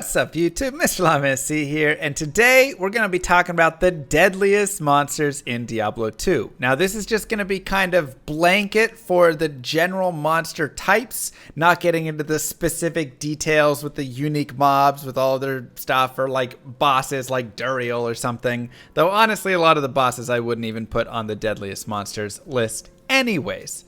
What's up YouTube, Mr. LawMSC here, and today we're going to be talking about the deadliest monsters in Diablo 2. Now this is just going to be kind of blanket for the general monster types, not getting into the specific details with the unique mobs with all their stuff, or like bosses like Duriel or something. Though honestly a lot of the bosses I wouldn't even put on the deadliest monsters list anyways.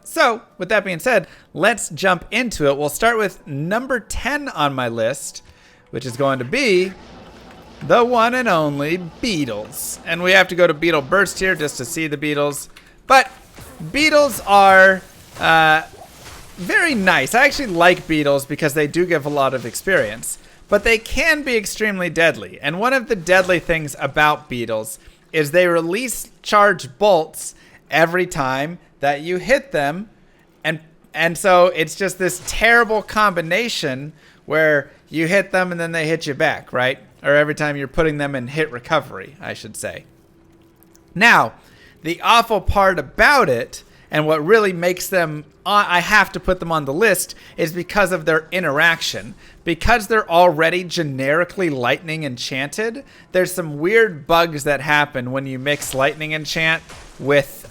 So with that being said, let's jump into it. We'll start with number 10 on my list, which is going to be the one and only Beetles. And we have to go to Beetle Burst here just to see the Beetles. But Beetles are very nice. I actually like Beetles because they do give a lot of experience, but they can be extremely deadly. And one of the deadly things about Beetles is they release charged bolts every time that you hit them, and so it's just this terrible combination where you hit them and then they hit you back, right? Or every time you're putting them in hit recovery, I should say. Now, the awful part about it, and what really makes them, I have to put them on the list, is because of their interaction. Because they're already generically lightning enchanted, there's some weird bugs that happen when you mix lightning enchant with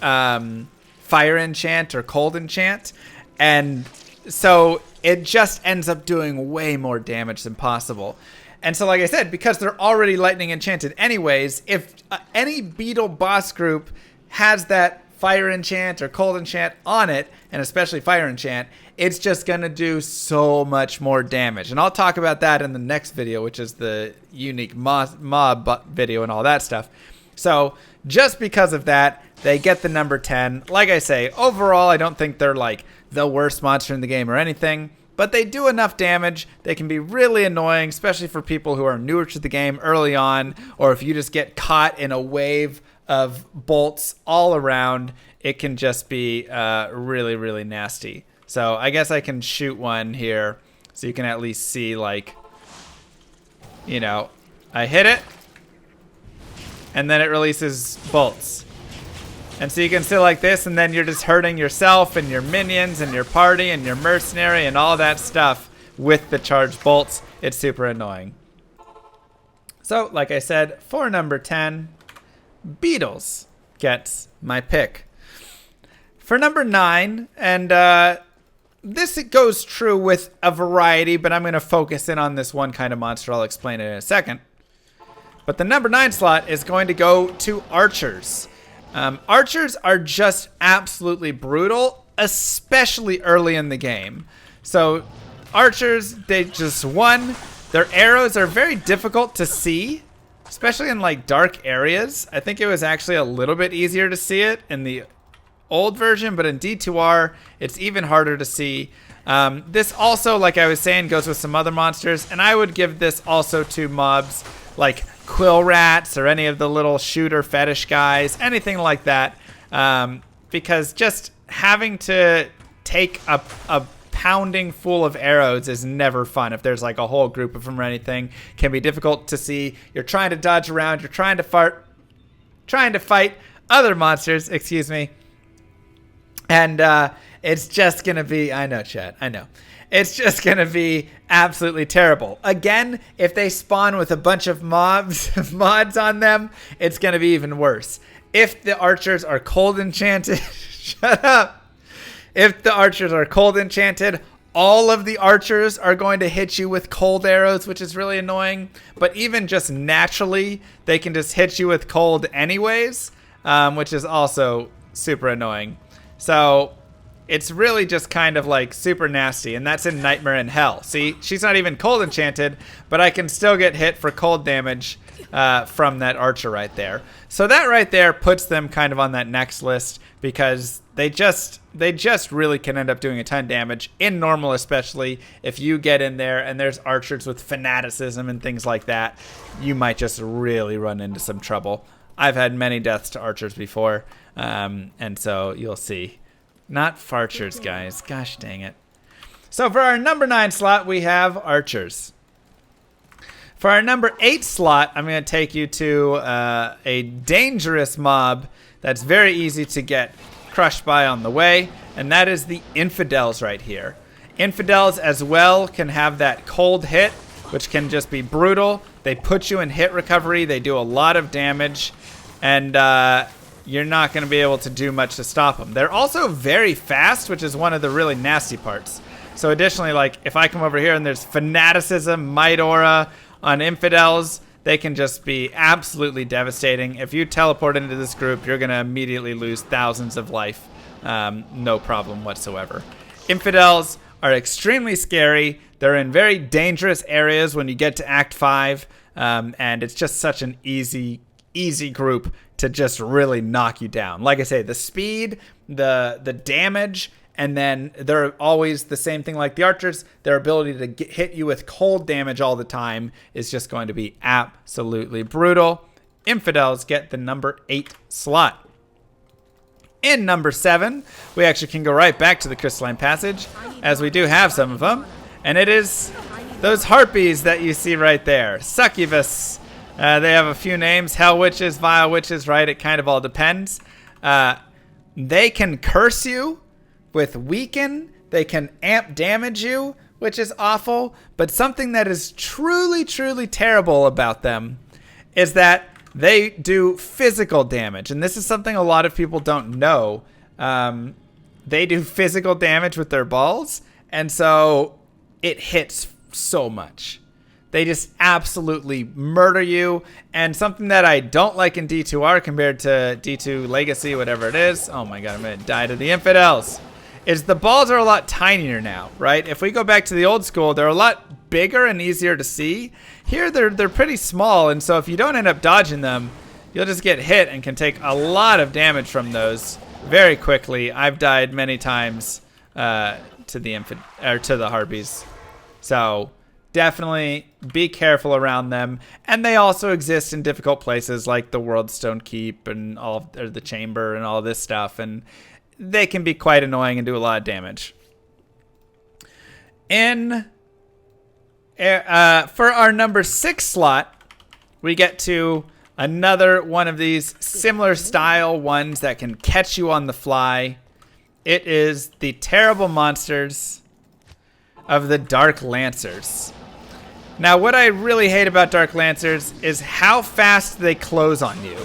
fire enchant or cold enchant, and so it just ends up doing way more damage than possible. And so like I said, because they're already lightning enchanted anyways, if any beetle boss group has that fire enchant or cold enchant on it, and especially fire enchant, it's just gonna do so much more damage. And I'll talk about that in the next video, which is the unique mob video and all that stuff. So just because of that, they get the number 10. Like I say, overall, I don't think they're like the worst monster in the game or anything, but they do enough damage. They can be really annoying, especially for people who are newer to the game early on, or if you just get caught in a wave of bolts all around, it can just be really, really nasty. So I guess I can shoot one here so you can at least see, like, you know, I hit it, and then it releases bolts. And so you can sit like this, and then you're just hurting yourself and your minions and your party and your mercenary and all that stuff with the charged bolts. It's super annoying. So, like I said, for number 10, Beetles gets my pick. For number 9, and this goes true with a variety, but I'm going to focus in on this one kind of monster. I'll explain it in a second. But the number 9 slot is going to go to archers. Archers are just absolutely brutal, especially early in the game. So archers, they just their arrows are very difficult to see, especially in like dark areas. I think it was actually a little bit easier to see it in the old version, but in D2R, it's even harder to see. This also, like I was saying, goes with some other monsters, and I would give this also to mobs like quill rats or any of the little shooter fetish guys, anything like that, because just having to take a pounding full of arrows is never fun. If there's like a whole group of them or anything, it can be difficult to see. You're trying to dodge around, you're trying to fight other monsters, excuse me, and it's just gonna be, I know, chat, I know. It's just going to be absolutely terrible. Again, if they spawn with a bunch of mods on them, it's going to be even worse. If the archers are cold enchanted, shut up. If the archers are cold enchanted, all of the archers are going to hit you with cold arrows, which is really annoying. But even just naturally, they can just hit you with cold anyways, which is also super annoying. So it's really just kind of like super nasty, and that's in Nightmare in Hell. See, she's not even cold enchanted, but I can still get hit for cold damage from that archer right there. So that right there puts them kind of on that next list, because they just really can end up doing a ton of damage in normal, especially if you get in there and there's archers with fanaticism and things like that. You might just really run into some trouble. I've had many deaths to archers before, and so you'll see. Not farchers, guys. Gosh dang it. So for our number 9 slot, we have archers. For our number 8 slot, I'm going to take you to a dangerous mob that's very easy to get crushed by on the way, and that is the infidels right here. Infidels as well can have that cold hit which can just be brutal. They put you in hit recovery. They do a lot of damage, and you're not going to be able to do much to stop them. They're also very fast, which is one of the really nasty parts. So additionally, like if I come over here and there's Fanaticism, Might Aura on Infidels, they can just be absolutely devastating. If you teleport into this group, you're going to immediately lose thousands of life. No problem whatsoever. Infidels are extremely scary. They're in very dangerous areas when you get to Act 5. And it's just such an easy group to just really knock you down. Like I say, the speed, the damage, and then they're always the same thing like the archers. Their ability to hit you with cold damage all the time is just going to be absolutely brutal. Infidels get the number 8 slot. In number 7, we actually can go right back to the Crystalline Passage, as we do have some of them. And it is those harpies that you see right there. Succubus. They have a few names. Hell Witches, Vile Witches, right? It kind of all depends. They can curse you with Weaken. They can amp damage you, which is awful. But something that is truly, truly terrible about them is that they do physical damage. And this is something a lot of people don't know. They do physical damage with their balls. And so it hits so much. They just absolutely murder you. And something that I don't like in D2R compared to D2 Legacy, whatever it is. Oh my god, I'm going to die to the Infidels. Is the balls are a lot tinier now, right? If we go back to the old school, they're a lot bigger and easier to see. Here, they're pretty small, and so if you don't end up dodging them, you'll just get hit and can take a lot of damage from those very quickly. I've died many times to the harpies. So definitely be careful around them. And they also exist in difficult places like the Worldstone Keep and or the Chamber and all this stuff, and they can be quite annoying and do a lot of damage. For our number 6 slot, we get to another one of these similar style ones that can catch you on the fly. It is the terrible monsters of the Dark Lancers. Now, what I really hate about Dark Lancers is how fast they close on you.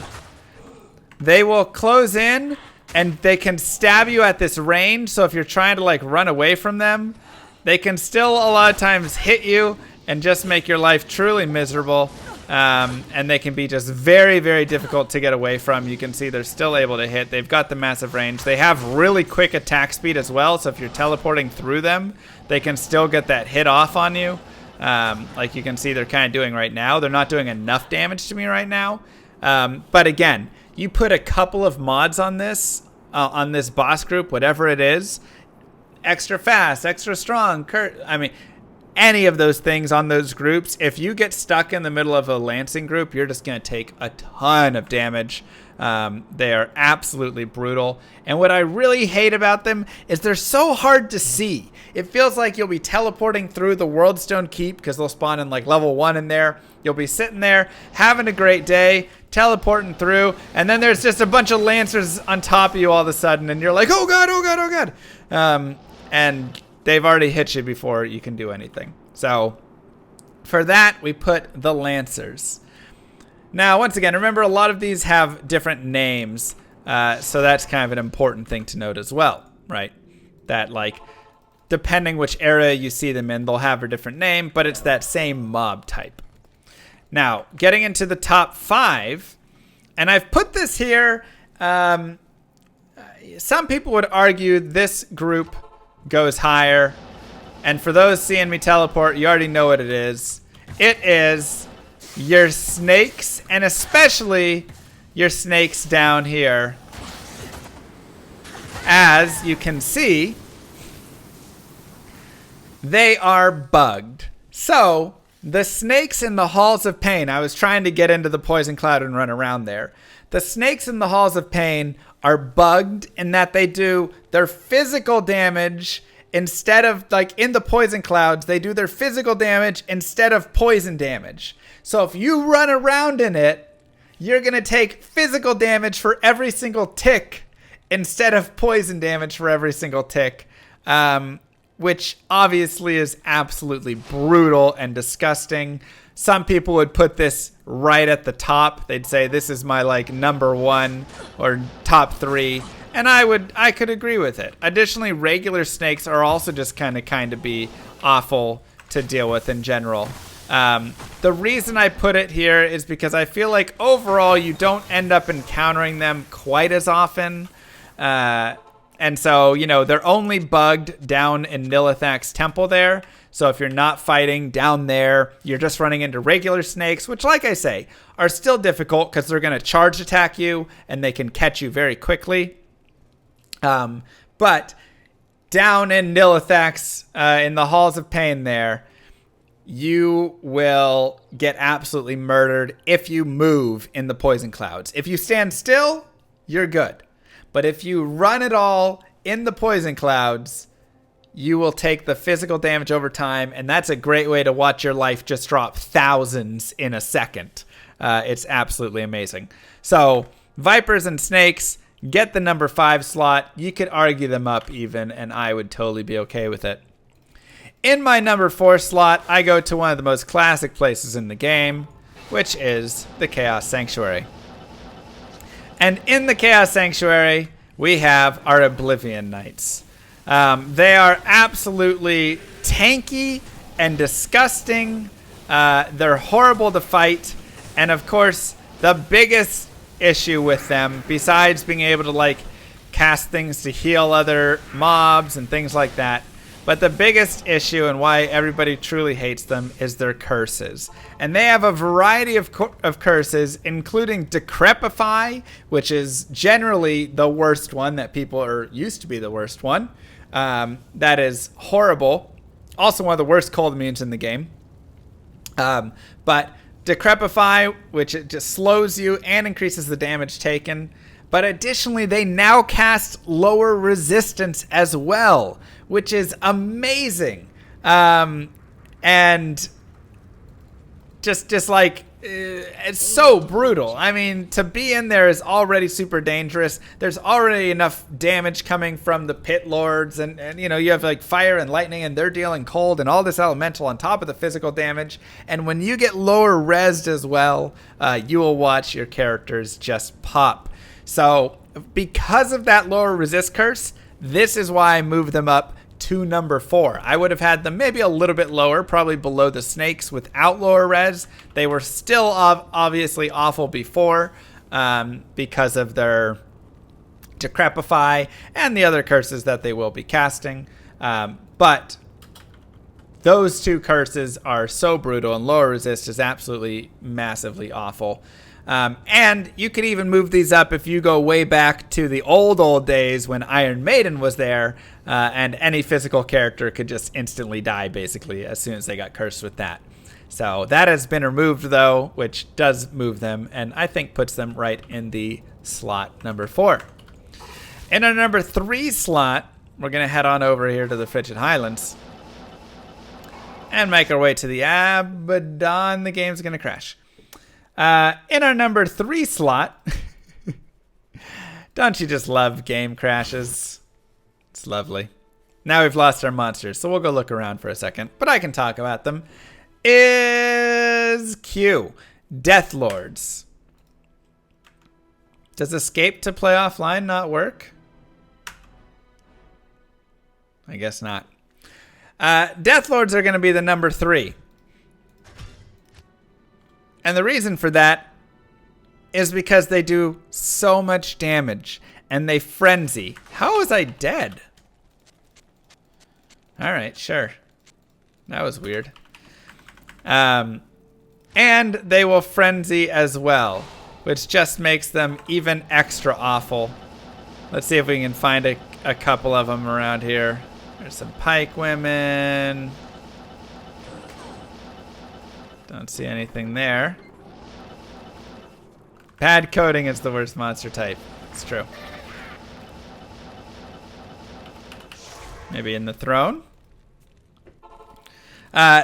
They will close in, and they can stab you at this range, so if you're trying to like run away from them, they can still a lot of times hit you and just make your life truly miserable. And they can be just very, very difficult to get away from. You can see they're still able to hit. They've got the massive range. They have really quick attack speed as well, so if you're teleporting through them, they can still get that hit off on you. Like you can see they're kind of doing right now. They're not doing enough damage to me right now. But again, you put a couple of mods on this boss group, whatever it is, extra fast, extra strong, any of those things on those groups, if you get stuck in the middle of a lancing group, you're just going to take a ton of damage. They are absolutely brutal. And what I really hate about them is they're so hard to see. It feels like you'll be teleporting through the Worldstone Keep because they'll spawn in like level 1 in there. You'll be sitting there having a great day, teleporting through, and then there's just a bunch of Lancers on top of you all of a sudden, and you're like, oh god, oh god, oh god. And they've already hit you before you can do anything. So for that, we put the Lancers. Now, once again, remember a lot of these have different names, so that's kind of an important thing to note as well, right? That like, depending which area you see them in, they'll have a different name, but it's that same mob type. Now, getting into the top 5, and I've put this here. Some people would argue this group goes higher, and for those seeing me teleport, you already know what it is. It is your snakes, and especially your snakes down here. As you can see, they are bugged. So the snakes in the Halls of Pain, I was trying to get into the Poison Cloud and run around there. The snakes in the Halls of Pain are bugged in that they do their physical damage instead of, like in the Poison Clouds, they do their physical damage instead of poison damage. So if you run around in it, you're going to take physical damage for every single tick instead of poison damage for every single tick. which obviously is absolutely brutal and disgusting. Some people would put this right at the top. They'd say this is my like number 1 or top 3. And I could agree with it. Additionally, regular snakes are also just kind of be awful to deal with in general. The reason I put it here is because I feel like overall you don't end up encountering them quite as often. And so, you know, they're only bugged down in Nilithak's temple there. So if you're not fighting down there, you're just running into regular snakes, which, like I say, are still difficult because they're going to charge attack you and they can catch you very quickly. But down in Nilithak's, in the Halls of Pain there, you will get absolutely murdered if you move in the poison clouds. If you stand still, you're good. But if you run at all in the poison clouds, you will take the physical damage over time, and that's a great way to watch your life just drop thousands in a second. It's absolutely amazing. So, Vipers and Snakes get the number 5 slot. You could argue them up even, and I would totally be okay with it. In my number 4 slot, I go to one of the most classic places in the game, which is the Chaos Sanctuary. And in the Chaos Sanctuary, we have our Oblivion Knights. They are absolutely tanky and disgusting. They're horrible to fight. And of course, the biggest issue with them, besides being able to like cast things to heal other mobs and things like that, but the biggest issue and why everybody truly hates them is their curses. And they have a variety of curses, including Decrepify, which is generally the worst one that people are used to be the worst one. That is horrible. Also one of the worst cold immunes in the game. But Decrepify, which it just slows you and increases the damage taken. But additionally, they now cast lower resistance as well, which is amazing. And just like, it's so brutal. I mean, to be in there is already super dangerous. There's already enough damage coming from the pit lords, and you know, you have like fire and lightning, and they're dealing cold and all this elemental on top of the physical damage. And when you get lower resed as well, you will watch your characters just pop. So because of that lower resist curse, this is why I moved them up to number 4. I would have had them maybe a little bit lower, probably below the snakes without lower res. They were still obviously awful before because of their Decrepify and the other curses that they will be casting. But those 2 curses are so brutal, and lower resist is absolutely massively awful. And you could even move these up if you go way back to the old days when Iron Maiden was there, and any physical character could just instantly die basically as soon as they got cursed with that. So that has been removed though, which does move them, and I think puts them right in the slot number 4. In our number 3 slot, we're going to head on over here to the Fidget Highlands and make our way to the Abaddon. The game's going to crash. In our number 3 slot, don't you just love game crashes? It's lovely. Now we've lost our monsters, so we'll go look around for a second, but I can talk about them. Is Q. Death Lords. Does escape to play offline not work? I guess not. Death Lords are going to be the number 3. And the reason for that is because they do so much damage and they frenzy. How was I dead? All right, sure. That was weird. And they will frenzy as well, which just makes them even extra awful. Let's see if we can find a couple of them around here. There's some pike women. Don't see anything there. Pad coating is the worst monster type. It's true. Maybe in the throne.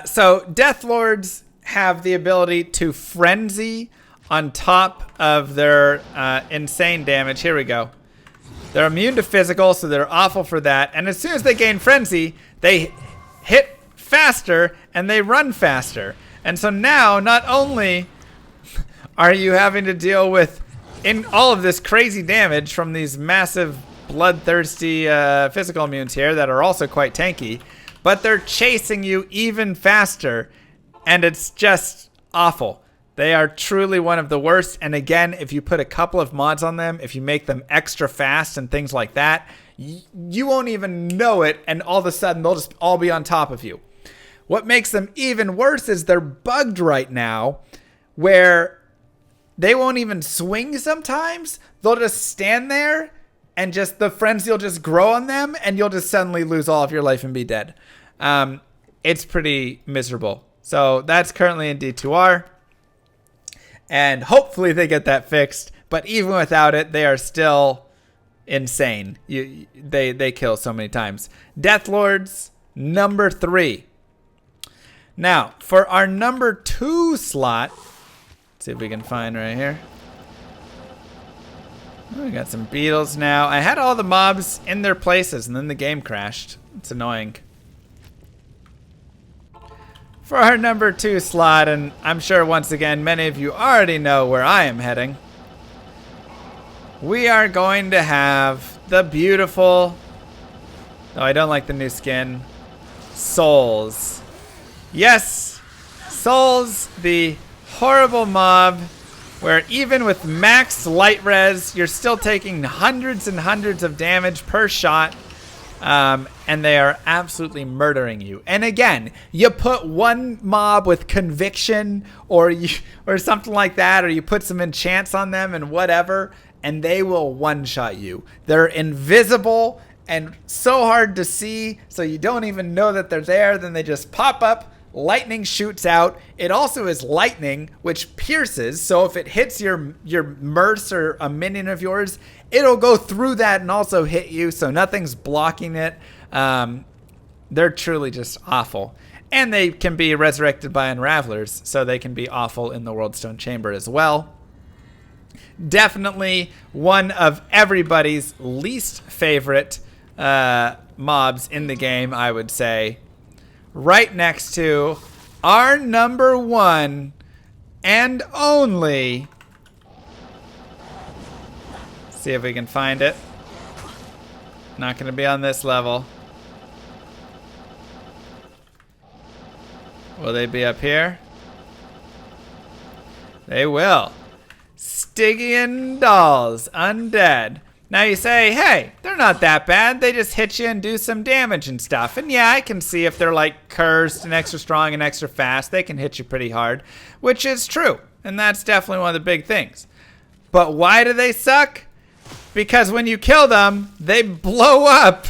So Death Lords have the ability to frenzy on top of their insane damage. Here we go. They're immune to physical, so they're awful for that. And as soon as they gain frenzy, they hit faster and they run faster. And so now, not only are you having to deal with all of this crazy damage from these massive bloodthirsty physical immunes here that are also quite tanky, but they're chasing you even faster, and it's just awful. They are truly one of the worst. And again, if you put a couple of mods on them, if you make them extra fast and things like that, you won't even know it, and all of a sudden they'll just all be on top of you. What makes them even worse is they're bugged right now, where they won't even swing sometimes. They'll just stand there, and just the frenzy will just grow on them, and you'll just suddenly lose all of your life and be dead. It's pretty miserable. So that's currently in D2R. And hopefully they get that fixed. But even without it, they are still insane. They kill so many times. Deathlords, number 3. Now, for our number 2 slot, let's see if we can find right here. Oh, we got some Beetles now. I had all the mobs in their places, and then the game crashed. It's annoying. For our number 2 slot, and I'm sure once again many of you already know where I am heading, we are going to have the beautiful, though I don't like the new skin, Souls. Yes, Souls, the horrible mob where even with max light res, you're still taking hundreds and hundreds of damage per shot. And they are absolutely murdering you. And again, you put one mob with conviction or something like that, or you put some enchants on them and whatever, and they will one-shot you. They're invisible and so hard to see, so you don't even know that they're there. Then they just pop up. Lightning shoots out. It also is lightning, which pierces. So if it hits your merce or a minion of yours, it'll go through that and also hit you. So nothing's blocking it. They're truly just awful. And they can be resurrected by Unravelers, so they can be awful in the Worldstone Chamber as well. Definitely one of everybody's least favorite mobs in the game, I would say. Right next to our number 1 and only. See if we can find it. Not going to be on this level. Will they be up here? They will. Stygian dolls, undead. Now you say, hey, they're not that bad. They just hit you and do some damage and stuff. And yeah, I can see if they're like cursed and extra strong and extra fast, they can hit you pretty hard, which is true. And that's definitely one of the big things. But why do they suck? Because when you kill them, they blow up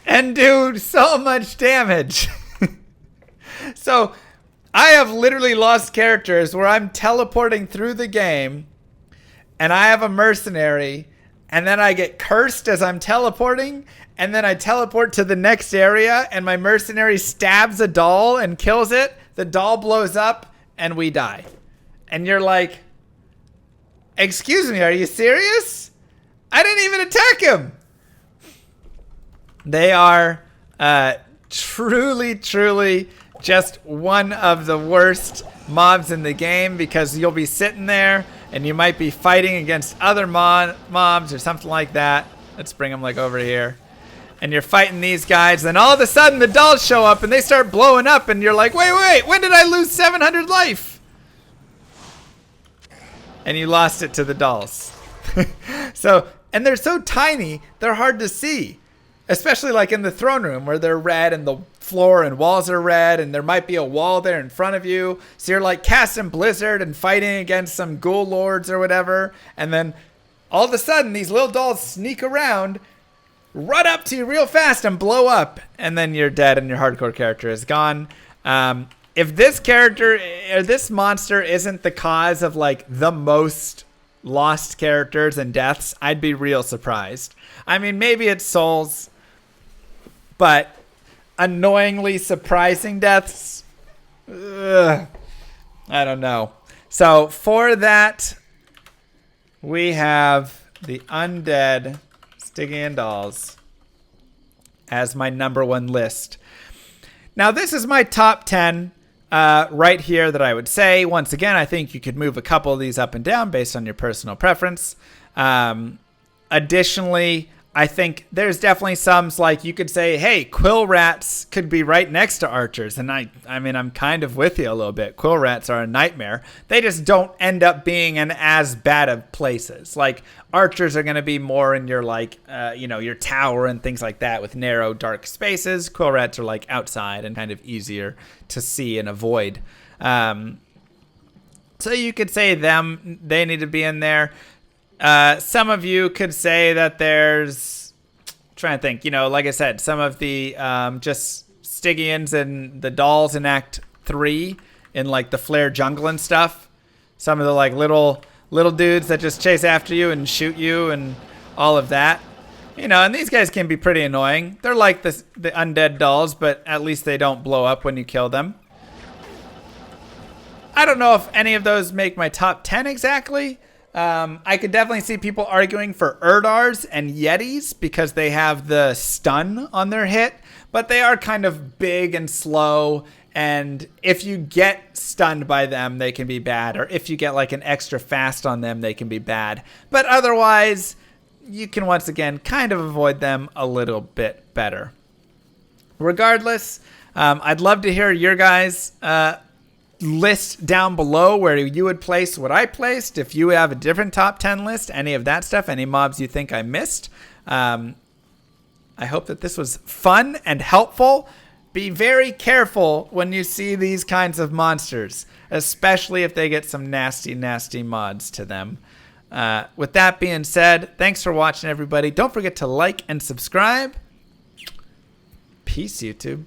and do so much damage. So I have literally lost characters where I'm teleporting through the game and I have a mercenary, and then I get cursed as I'm teleporting, and then I teleport to the next area, and my mercenary stabs a doll and kills it. The doll blows up, and we die. And you're like, excuse me, are you serious? I didn't even attack him. They are truly, truly just one of the worst mobs in the game, because you'll be sitting there and you might be fighting against other mobs or something like that. Let's bring them like over here. And you're fighting these guys, and all of a sudden the dolls show up and they start blowing up, and you're like, wait, when did I lose 700 life? And you lost it to the dolls. So, and they're so tiny, they're hard to see. Especially like in the throne room where they're red and the floor and walls are red, and there might be a wall there in front of you. So you're like casting Blizzard and fighting against some ghoul lords or whatever. And then all of a sudden these little dolls sneak around, run up to you real fast and blow up. And then you're dead and your hardcore character is gone. If this character or this monster isn't the cause of like the most lost characters and deaths, I'd be real surprised. I mean, maybe it's Souls, but annoyingly surprising deaths, I don't know. So for that we have the Undead Stygian dolls as my #1 list. Now, this is my top 10 right here that I would say. Once again, I think you could move a couple of these up and down based on your personal preference. Additionally, I think there's definitely some, like you could say, hey, quill rats could be right next to archers. And I mean, I'm kind of with you a little bit. Quill rats are a nightmare. They just don't end up being in as bad of places. Like archers are going to be more in your like, your tower and things like that with narrow, dark spaces. Quill rats are like outside and kind of easier to see and avoid. So you could say they need to be in there. Some of you could say that there's, I'm trying to think, like I said, some of the just Stygians and the dolls in Act 3 in like the flare jungle and stuff. Some of the like little dudes that just chase after you and shoot you and all of that. And these guys can be pretty annoying. They're like the undead dolls, but at least they don't blow up when you kill them. I don't know if any of those make my top 10 exactly. I could definitely see people arguing for Erdars and Yetis because they have the stun on their hit, but they are kind of big and slow, and if you get stunned by them, they can be bad, or if you get like an extra fast on them, they can be bad. But otherwise, you can once again kind of avoid them a little bit better. Regardless, I'd love to hear your guys' list down below where you would place what I placed. If you have a different top 10 list, any of that stuff, any mobs you think I missed. I hope that this was fun and helpful. Be very careful when you see these kinds of monsters, especially if they get some nasty, nasty mods to them. With that being said, thanks for watching, everybody. Don't forget to like and subscribe. Peace, YouTube.